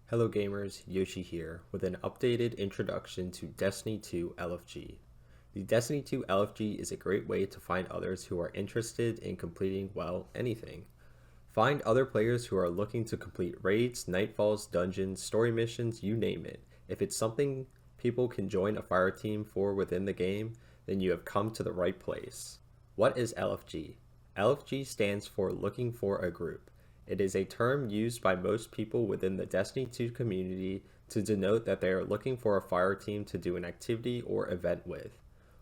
Hello gamers, Yoshi here with an updated introduction to Destiny 2 LFG. The Destiny 2 LFG is a great way to find others who are interested in completing, well, anything. Find other players who are looking to complete raids, nightfalls, dungeons, story missions, you name it. If it's something people can join a fire team for within the game, then you have come to the right place. What is LFG? LFG stands for Looking for a Group. It is a term used by most people within the Destiny 2 community to denote that they are looking for a fire team to do an activity or event with.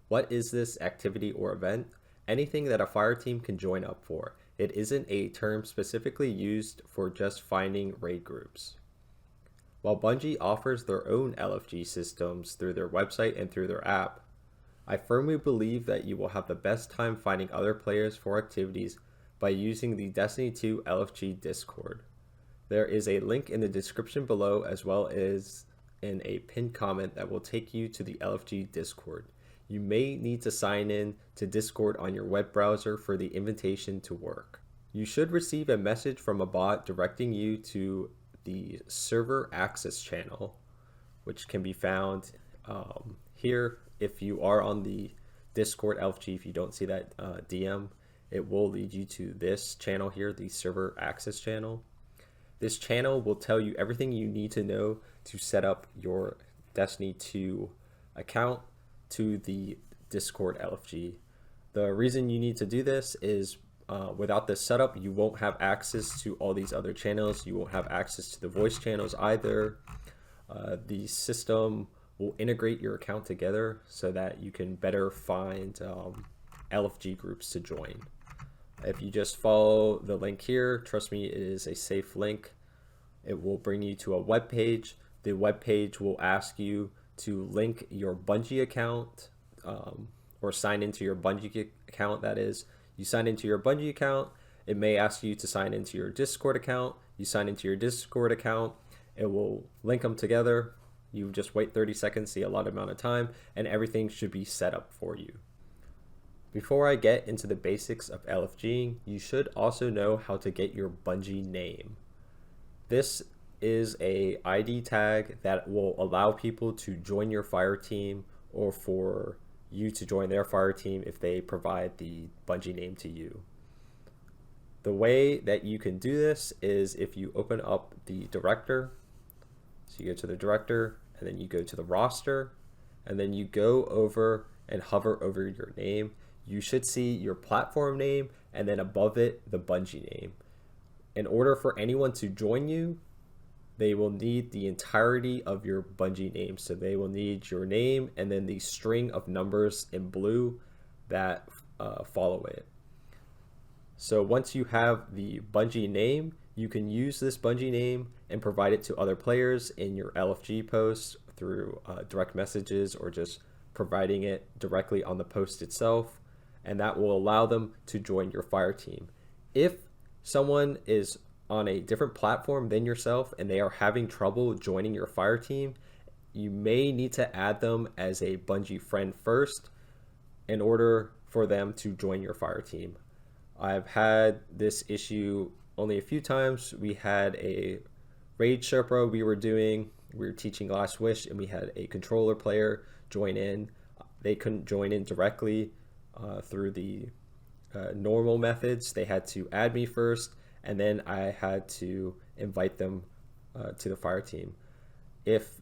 What is this activity or event? Anything that a fire team can join up for. It isn't a term specifically used for just finding raid groups. While Bungie offers their own LFG systems through their website and through their app, I firmly believe that you will have the best time finding other players for activities by using the Destiny 2 LFG Discord. There is a link in the description below as well as in a pinned comment that will take you to the LFG Discord. You may need to sign in to Discord on your web browser for the invitation to work. You should receive a message from a bot directing you to the server access channel, which can be found here. If you are on the Discord LFG, if you don't see that DM, it will lead you to this channel here, the server access channel. This channel will tell you everything you need to know to set up your Destiny 2 account to the Discord LFG. The reason you need to do this is without this setup, you won't have access to all these other channels. You won't have access to the voice channels either. The system will integrate your account together so that you can better find LFG groups to join. If you just follow the link here, trust me, it is a safe link. It will bring you to a web page. The web page will ask you to link your Bungie account or sign into your Bungie account. That is, you sign into your Bungie account. It may ask you to sign into your Discord account. You sign into your Discord account. It will link them together. You just wait 30 seconds, the allotted amount of time, and everything should be set up for you. Before I get into the basics of LFG, you should also know how to get your Bungie name. This is a ID tag that will allow people to join your fire team or for you to join their fire team if they provide the Bungie name to you. The way that you can do this is if you open up the director. So you go to the director and then you go to the roster and then you go over and hover over your name. You should see your platform name and then above it, the Bungie name. In order for anyone to join you, they will need the entirety of your Bungie name. So they will need your name and then the string of numbers in blue that follow it. So once you have the Bungie name, you can use this Bungie name and provide it to other players in your LFG posts through direct messages or just providing it directly on the post itself. And that will allow them to join your fire team. If someone is on a different platform than yourself and they are having trouble joining your fire team, you may need to add them as a Bungie friend first in order for them to join your fire team. I've had this issue only a few times. We had a raid Sherpa we were teaching Last Wish, and we had a controller player join in. They couldn't join in directly through the normal methods. They had to add me first, and then I had to invite them to the fire team. If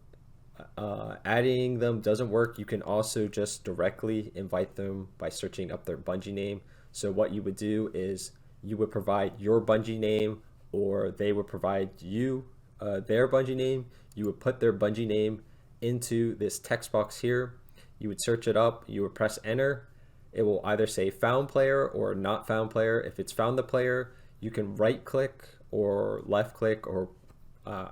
adding them doesn't work, you can also just directly invite them by searching up their Bungie name. So what you would do is you would provide your Bungie name, or they would provide you their Bungie name. You would put their Bungie name into this text box here. You would search it up. You would press enter. It will either say found player or not found player. If it's found the player, you can right click or left click, or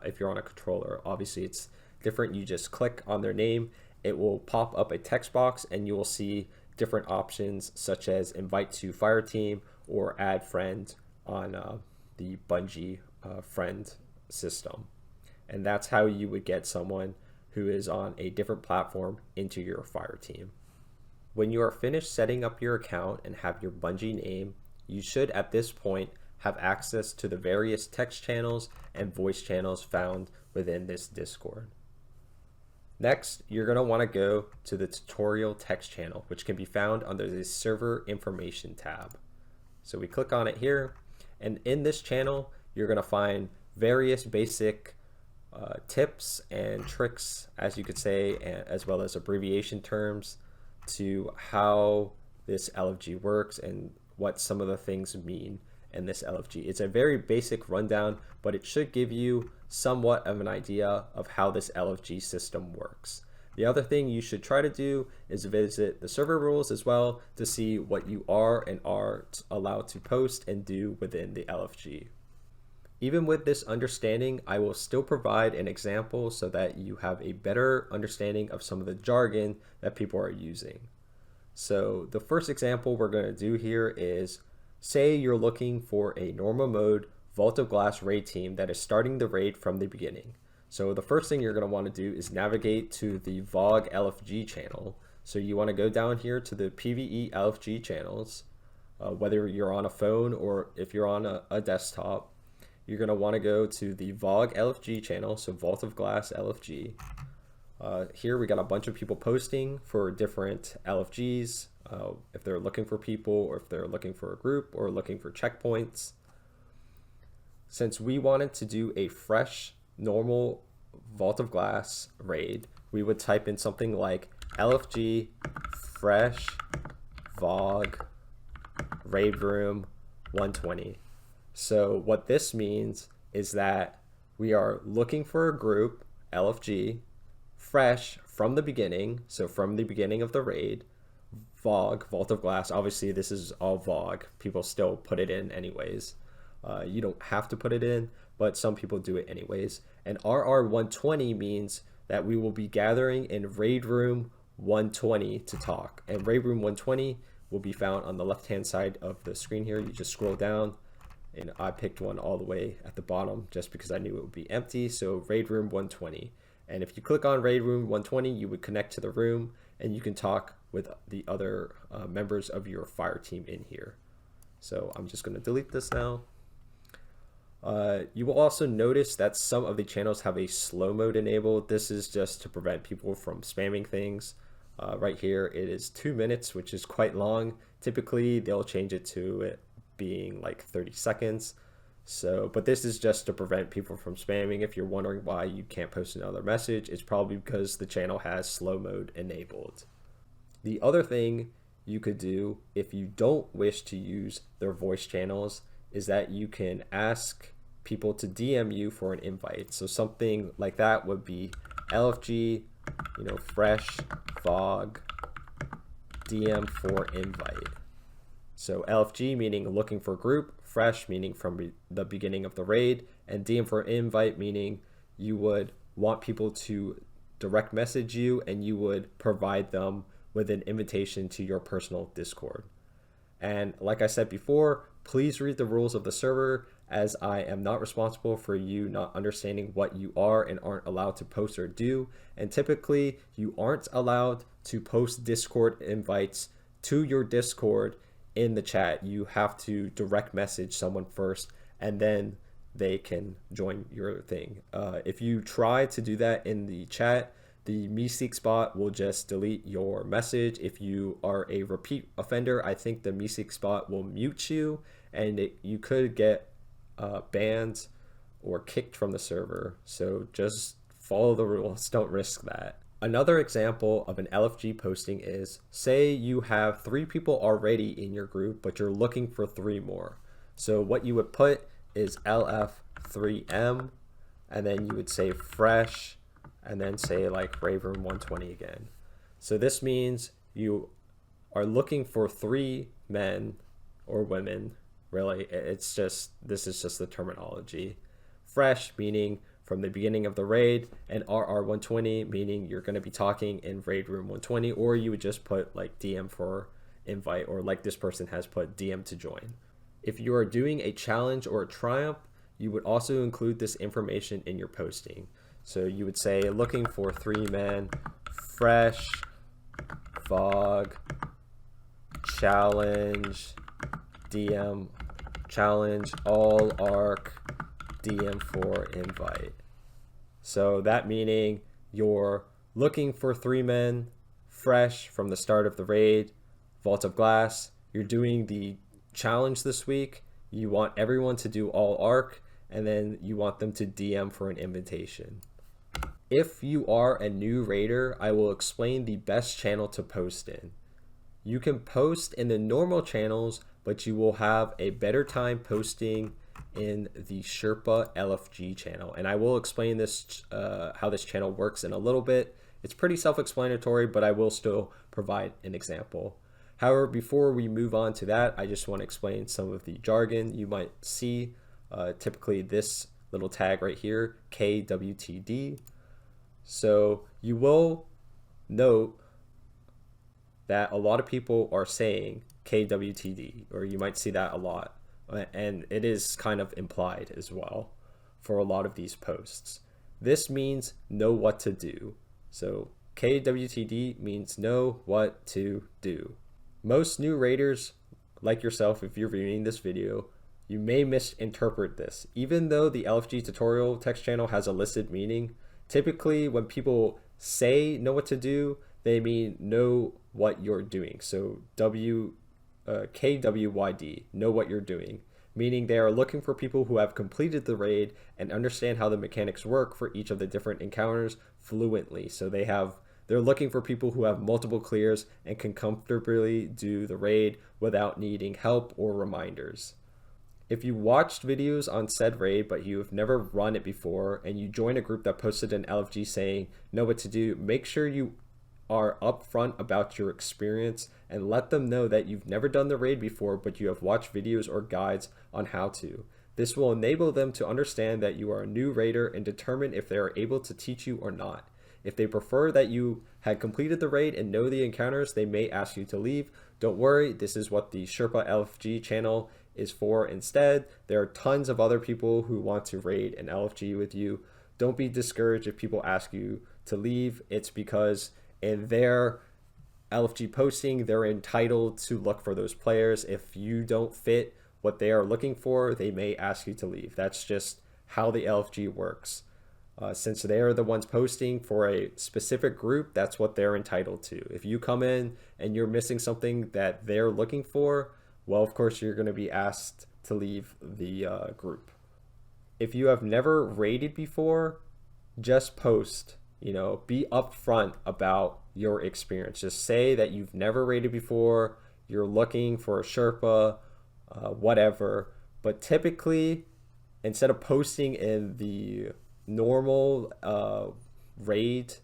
if you're on a controller, obviously it's different. You just click on their name. It will pop up a text box and you will see different options such as invite to fire team or add friend on the Bungie friend system. And that's how you would get someone who is on a different platform into your fire team. When you are finished setting up your account and have your Bungie name, you should at this point have access to the various text channels and voice channels found within this Discord. Next, you're going to want to go to the tutorial text channel, which can be found under the server information tab. So we click on it here, and in this channel, you're going to find various basic tips and tricks, as you could say, as well as abbreviation terms to how this LFG works and what some of the things mean in this LFG. It's a very basic rundown, but it should give you somewhat of an idea of how this LFG system works. The other thing you should try to do is visit the server rules as well to see what you are and aren't allowed to post and do within the LFG. Even with this understanding, I will still provide an example so that you have a better understanding of some of the jargon that people are using. So the first example we're going to do here is, say you're looking for a normal mode Vault of Glass raid team that is starting the raid from the beginning. So the first thing you're going to want to do is navigate to the VOG LFG channel. So you want to go down here to the PvE LFG channels, whether you're on a phone or if you're on a desktop. You're going to want to go to the VOG LFG channel, so Vault of Glass LFG. Here we got a bunch of people posting for different LFGs, if they're looking for people or if they're looking for a group or looking for checkpoints. Since we wanted to do a fresh, normal Vault of Glass raid, we would type in something like LFG fresh VOG raid room 120. So what this means is that we are looking for a group, LFG, fresh from the beginning, so from the beginning of the raid, VOG, Vault of Glass. Obviously this is all VOG, people still put it in anyways. You don't have to put it in, but some people do it anyways. And RR120 means that we will be gathering in raid room 120 to talk. And raid room 120 will be found on the left hand side of the screen here. You just scroll down, and I picked one all the way at the bottom just because I knew it would be empty. So raid room 120. And if you click on raid room 120, you would connect to the room and you can talk with the other members of your fire team in here. So I'm just going to delete this now. You will also notice that some of the channels have a slow mode enabled. This is just to prevent people from spamming things. Right here it is 2 minutes, which is quite long. Typically they'll change it to it being like 30 seconds. But this is just to prevent people from spamming. If you're wondering why you can't post another message, it's probably because the channel has slow mode enabled. The other thing you could do if you don't wish to use their voice channels is that you can ask people to DM you for an invite. So something like that would be LFG, fresh VOG DM for invite. So LFG meaning looking for group, fresh meaning from the beginning of the raid, and DM for invite meaning you would want people to direct message you and you would provide them with an invitation to your personal Discord. And like I said before, please read the rules of the server, as I am not responsible for you not understanding what you are and aren't allowed to post or do. And typically you aren't allowed to post Discord invites to your Discord in the chat. You have to direct message someone first and then they can join your thing. If you try to do that in the chat, the MeSeek bot will just delete your message. If you are a repeat offender, I think the MeSeek bot will mute you and you could get banned or kicked from the server. So just follow the rules, don't risk that. Another example of an LFG posting is, say you have 3 people already in your group, but you're looking for 3 more. So what you would put is LF3M, and then you would say fresh, and then say like raid room 120 again. So this means you are looking for 3 men or women. Really, this is just the terminology. Fresh meaning from the beginning of the raid, and RR120 meaning you're going to be talking in raid room 120, or you would just put like DM for invite, or like this person has put DM to join. If you are doing a challenge or a triumph, you would also include this information in your posting. So you would say looking for 3 men, fresh, VOG, challenge, DM challenge all arc DM4 invite. So that meaning you're looking for 3 men fresh from the start of the raid, Vault of Glass. You're doing the challenge this week. You want everyone to do all arc, and then you want them to DM for an invitation. If you are a new raider, I will explain the best channel to post in. You can post in the normal channels, but you will have a better time posting in the sherpa-lfg channel. And I will explain this how this channel works in a little bit. It's pretty self-explanatory, but I will still provide an example. However, before we move on to that, I just want to explain some of the jargon you might see. Typically this little tag right here, KWTD. So you will note that a lot of people are saying KWTD, or you might see that a lot. And it is kind of implied as well for a lot of these posts. This means know what to do. So KWTD means know what to do. Most new raiders, like yourself, if you're reading this video, you may misinterpret this. Even though the LFG tutorial text channel has a listed meaning, typically when people say know what to do, they mean know what you're doing. So KWYD, know what you're doing, meaning they are looking for people who have completed the raid and understand how the mechanics work for each of the different encounters fluently. So they're looking for people who have multiple clears and can comfortably do the raid without needing help or reminders. If you watched videos on said raid but you have never run it before and you join a group that posted an LFG saying know what to do, make sure you are upfront about your experience and let them know that you've never done the raid before but you have watched videos or guides on how to. This will enable them to understand that you are a new raider and determine if they are able to teach you or not. If they prefer that you had completed the raid and know the encounters, they may ask you to leave. Don't worry, this is what the sherpa-lfg channel is for instead. There are tons of other people who want to raid an LFG with you. Don't be discouraged if people ask you to leave. It's because in their LFG posting, they're entitled to look for those players. If you don't fit what they are looking for, they may ask you to leave. That's just how the LFG works. Since they are the ones posting for a specific group, that's what they're entitled to. If you come in and you're missing something that they're looking for, well, of course, you're going to be asked to leave the group. If you have never raided before, just post. Be upfront about your experience. Just say that you've never raided before, you're looking for a Sherpa, whatever. But typically, instead of posting in the normal raid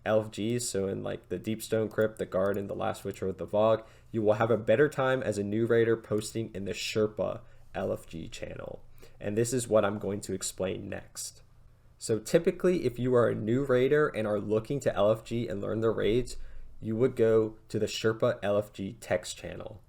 LFGs, so in like the Deepstone Crypt, the Garden, the Last Witch, or the Vogue, you will have a better time as a new raider posting in the Sherpa LFG channel. And this is what I'm going to explain next. So typically, if you are a new raider and are looking to LFG and learn the raids, you would go to the sherpa-lfg text channel.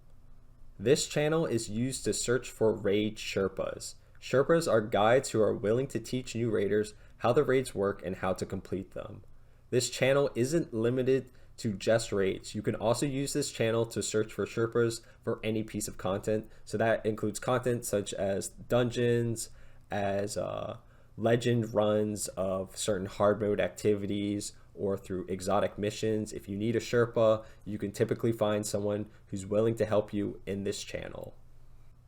This channel is used to search for raid Sherpas. Sherpas are guides who are willing to teach new raiders how the raids work and how to complete them. This channel isn't limited to just raids. You can also use this channel to search for Sherpas for any piece of content. So that includes content such as dungeons, as legend runs of certain hard mode activities, or through exotic missions. If you need a Sherpa, you can typically find someone who's willing to help you in this channel.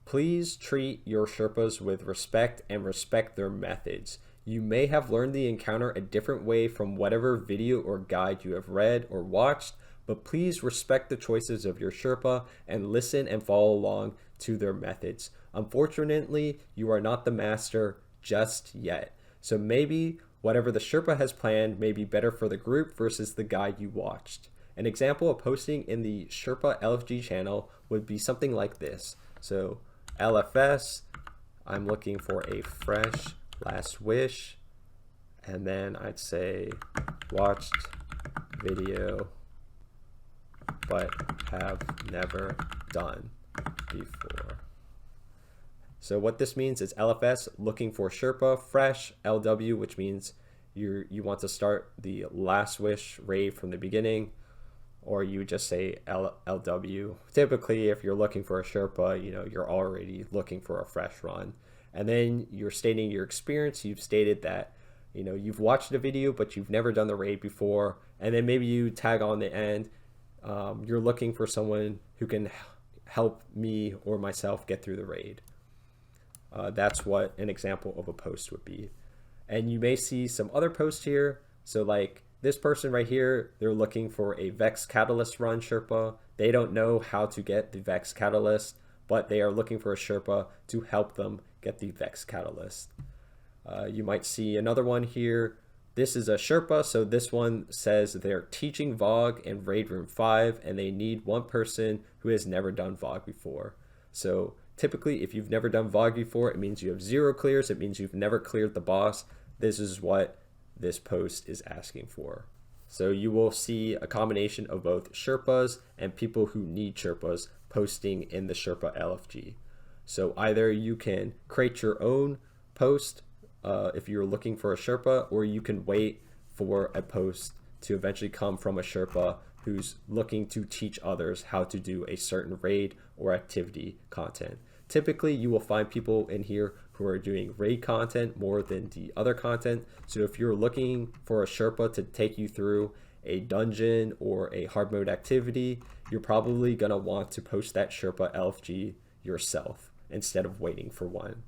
Please treat your Sherpas with respect and respect their methods. You may have learned the encounter a different way from whatever video or guide you have read or watched, but please respect the choices of your Sherpa and listen and follow along to their methods. Unfortunately, you are not the master just yet. So maybe whatever the Sherpa has planned may be better for the group versus the guide you watched. An example of posting in the Sherpa-lfg channel would be something like this. So LFS, I'm looking for a fresh Last Wish, and then I'd say watched video but have never done before. So what this means is LFS, looking for Sherpa, fresh, LW, which means you want to start the Last Wish raid from the beginning. or you just say LW. Typically, if you're looking for a Sherpa, you're already looking for a fresh run. And then you're stating your experience. You've stated that, you've watched a video, but you've never done the raid before. And then maybe you tag on the end. You're looking for someone who can help me or myself get through the raid. That's what an example of a post would be. And you may see some other posts here. So like this person right here, they're looking for a Vex Catalyst run Sherpa. They don't know how to get the Vex Catalyst, but they are looking for a Sherpa to help them get the Vex Catalyst. You might see another one here. This is a Sherpa, so this one says they're teaching VOG in Raid Room 5, and they need one person who has never done VOG before. So typically, if you've never done VOG before, it means you have 0 clears. It means you've never cleared the boss. This is what this post is asking for. So you will see a combination of both Sherpas and people who need Sherpas posting in the Sherpa LFG. So either you can create your own post if you're looking for a Sherpa, or you can wait for a post to eventually come from a Sherpa who's looking to teach others how to do a certain raid or activity content. Typically, you will find people in here who are doing raid content more than the other content. So if you're looking for a Sherpa to take you through a dungeon or a hard mode activity, you're probably going to want to post that Sherpa LFG yourself instead of waiting for one.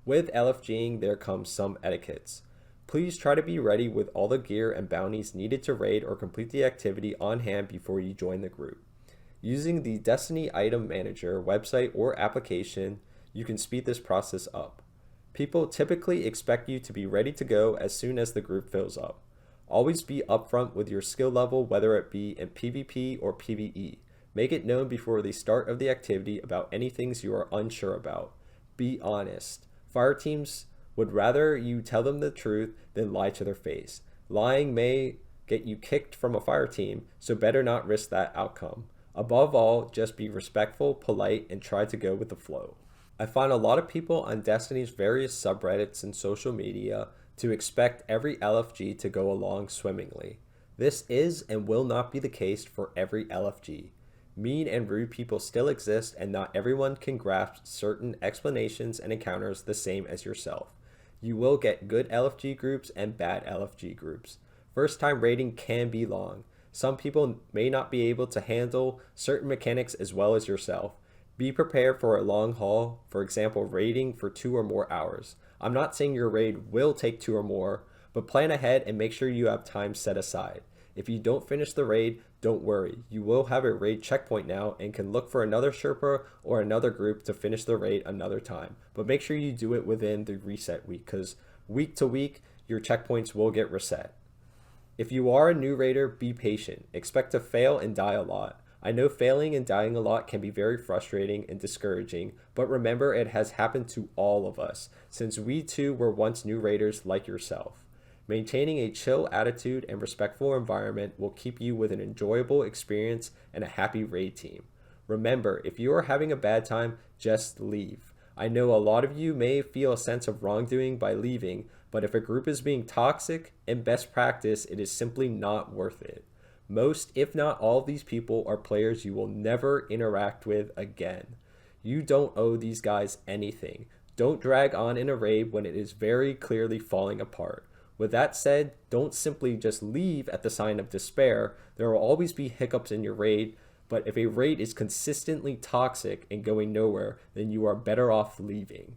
With LFGing, there comes some etiquettes. Please try to be ready with all the gear and bounties needed to raid or complete the activity on hand before you join the group. Using the Destiny Item Manager website or application, you can speed this process up. People typically expect you to be ready to go as soon as the group fills up. Always be upfront with your skill level, whether it be in PvP or PvE. Make it known before the start of the activity about any things you are unsure about. Be honest. Fire teams would rather you tell them the truth than lie to their face. Lying may get you kicked from a fire team, so better not risk that outcome. Above all, just be respectful, polite, and try to go with the flow. I find a lot of people on Destiny's various subreddits and social media to expect every LFG to go along swimmingly. This is and will not be the case for every LFG. Mean and rude people still exist, and not everyone can grasp certain explanations and encounters the same as yourself. You will get good LFG groups and bad LFG groups. First time raiding can be long. Some people may not be able to handle certain mechanics as well as yourself. Be prepared for a long haul, for example, raiding for 2 or more hours. I'm not saying your raid will take 2 or more, but plan ahead and make sure you have time set aside. If you don't finish the raid, don't worry. You will have a raid checkpoint now and can look for another Sherpa or another group to finish the raid another time. But make sure you do it within the reset week, because week to week, your checkpoints will get reset. If you are a new raider, be patient. Expect to fail and die a lot. I know failing and dying a lot can be very frustrating and discouraging, but remember it has happened to all of us, since we too were once new raiders like yourself. Maintaining a chill attitude and respectful environment will keep you with an enjoyable experience and a happy raid team. Remember, if you are having a bad time, just leave. I know a lot of you may feel a sense of wrongdoing by leaving, but if a group is being toxic and best practice, it is simply not worth it. Most, if not all of these people are players you will never interact with again. You don't owe these guys anything. Don't drag on in a raid when it is very clearly falling apart. With that said, don't simply just leave at the sign of despair. There will always be hiccups in your raid, but if a raid is consistently toxic and going nowhere, then you are better off leaving.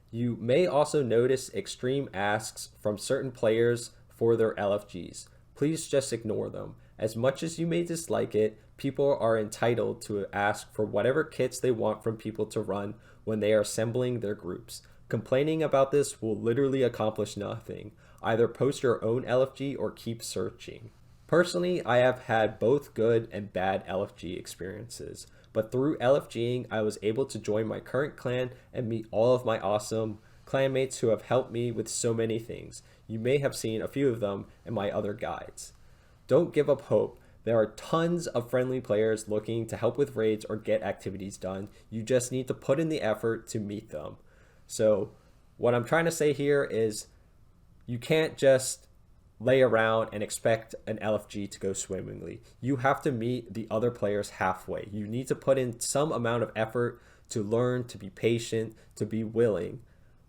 You may also notice extreme asks from certain players for their LFGs. Please just ignore them. As much as you may dislike it, people are entitled to ask for whatever kits they want from people to run when they are assembling their groups. Complaining about this will literally accomplish nothing. Either post your own LFG or keep searching. Personally, I have had both good and bad LFG experiences, but through LFGing, I was able to join my current clan and meet all of my awesome clanmates who have helped me with so many things. You may have seen a few of them in my other guides. Don't give up hope. There are tons of friendly players looking to help with raids or get activities done. You just need to put in the effort to meet them. So what I'm trying to say here is you can't just lay around and expect an LFG to go swimmingly. You have to meet the other players halfway. You need to put in some amount of effort to learn, to be patient, to be willing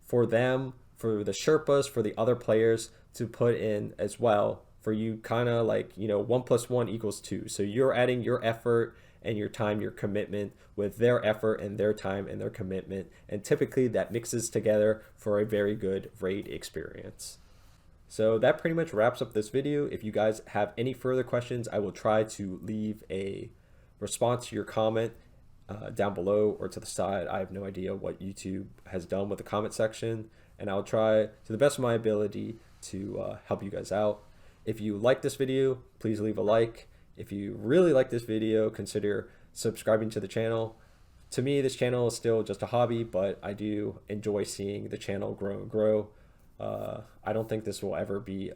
for them, for the Sherpas, for the other players to put in as well. For you, kind of like, 1 + 1 = 2. So you're adding your effort and your time, your commitment with their effort and their time and their commitment. And typically that mixes together for a very good raid experience. So that pretty much wraps up this video. If you guys have any further questions, I will try to leave a response to your comment down below or to the side. I have no idea what YouTube has done with the comment section, and I'll try to the best of my ability to help you guys out. If you like this video, please leave a like. If you really like this video, consider subscribing to the channel. To me, this channel is still just a hobby, but I do enjoy seeing the channel grow and grow. I don't think this will ever be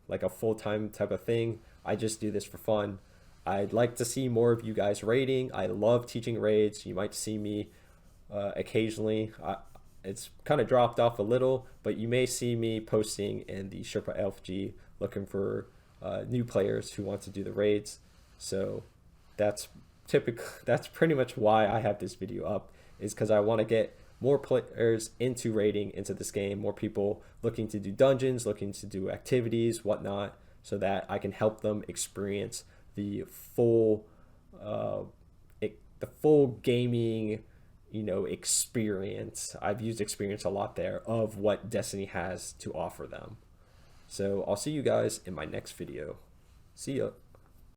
like a full-time type of thing. I just do this for fun. I'd like to see more of you guys raiding. I love teaching raids. You might see me occasionally. It's kind of dropped off a little, but you may see me posting in the sherpa-lfg looking for new players who want to do the raids. So that's pretty much why I have this video up, is because I want to get more players into raiding, into this game, more people looking to do dungeons, looking to do activities, whatnot, so that I can help them experience the full gaming experience. I've used experience a lot there of what Destiny has to offer them. So I'll see you guys in my next video. See ya.